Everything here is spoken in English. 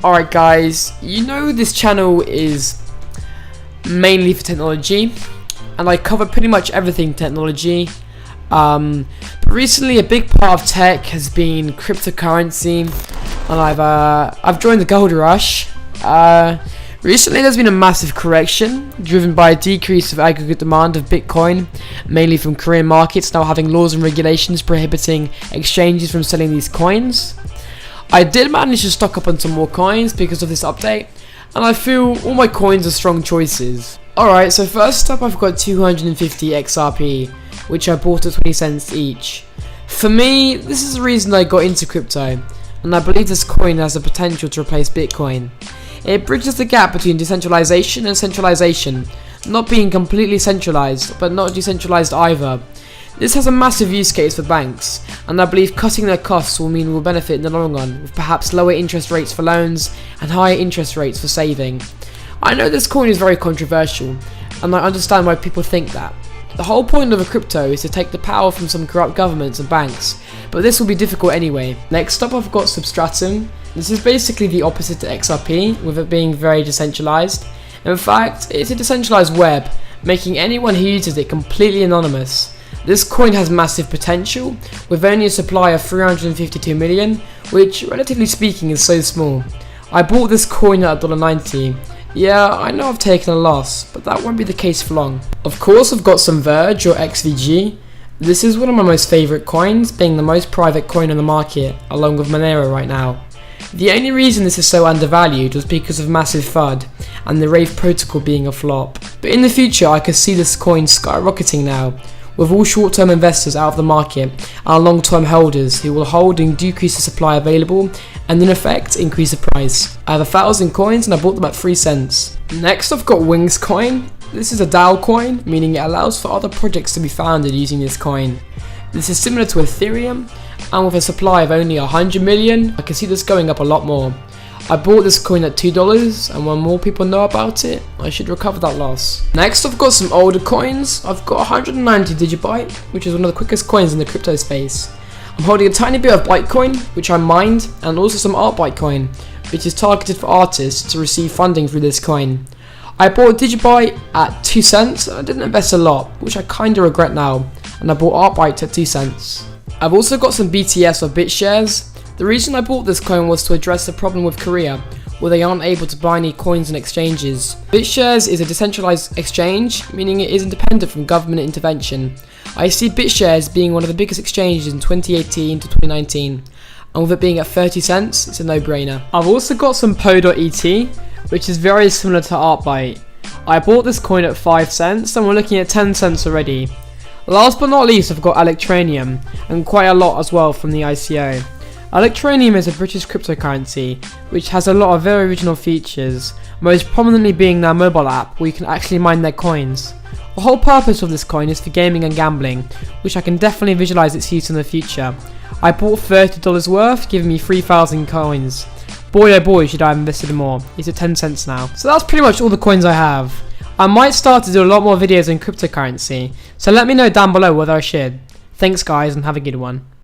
Alright guys, you know this channel is mainly for technology, and I cover pretty much everything technology. But recently a big part of tech has been cryptocurrency, and I've joined the gold rush. Recently there's been a massive correction driven by a decrease of aggregate demand of Bitcoin, mainly from Korean markets now having laws and regulations prohibiting exchanges from selling these coins. I did manage to stock up on some more coins because of this update, and I feel all my coins are strong choices. Alright, so first up I've got 250 XRP, which I bought at 20 cents each. For me, this is the reason I got into crypto, and I believe this coin has the potential to replace Bitcoin. It bridges the gap between decentralization and centralization, not being completely centralized, but not decentralized either. This has a massive use case for banks, and I believe cutting their costs will mean we'll benefit in the long run, with perhaps lower interest rates for loans and higher interest rates for saving. I know this coin is very controversial, and I understand why people think that. The whole point of a crypto is to take the power from some corrupt governments and banks, but this will be difficult anyway. Next up I've got Substratum. This is basically the opposite to XRP, with it being very decentralized. In fact, it's a decentralized web, making anyone who uses it completely anonymous. This coin has massive potential, with only a supply of 352 million, which relatively speaking is so small. I bought this coin at $1.90. Yeah, I know I've taken a loss, but that won't be the case for long. Of course I've got some Verge or XVG. This is one of my most favourite coins, being the most private coin on the market, along with Monero right now. The only reason this is so undervalued was because of massive FUD and the Rave protocol being a flop. But in the future I could see this coin skyrocketing now, with all short-term investors out of the market and long-term holders who will hold and decrease the supply available and in effect increase the price. I have 1,000 coins and I bought them at 3 cents. Next I've got Wings coin. This is a DAO coin, meaning it allows for other projects to be founded using this coin. This is similar to Ethereum, and with a supply of only 100 million, I can see this going up a lot more. I bought this coin at $2, and when more people know about it, I should recover that loss. Next I've got some older coins. I've got 190 Digibyte, which is one of the quickest coins in the crypto space. I'm holding a tiny bit of Bytecoin, which I mined, and also some Artbyte coin, which is targeted for artists to receive funding through this coin. I bought Digibyte at 2 cents, and I didn't invest a lot, which I kinda regret now, and I bought Artbyte at 2 cents. I've also got some BTS or Bitshares. The reason I bought this coin was to address the problem with Korea, where they aren't able to buy any coins in exchanges. Bitshares is a decentralized exchange, meaning it is independent from government intervention. I see Bitshares being one of the biggest exchanges in 2018 to 2019, and with it being at 30 cents, it's a no-brainer. I've also got some PowerDirector, which is very similar to Artbyte. I bought this coin at 5 cents, and we're looking at 10 cents already. Last but not least, I've got Electronium, and quite a lot as well from the ICO. Electronium is a British cryptocurrency, which has a lot of very original features, most prominently being their mobile app where you can actually mine their coins. The whole purpose of this coin is for gaming and gambling, which I can definitely visualize its use in the future. I bought $30 worth, giving me 3,000 coins. Boy oh boy should I have invested more, it's at 10 cents now. So that's pretty much all the coins I have. I might start to do a lot more videos on cryptocurrency, so let me know down below whether I should. Thanks guys and have a good one.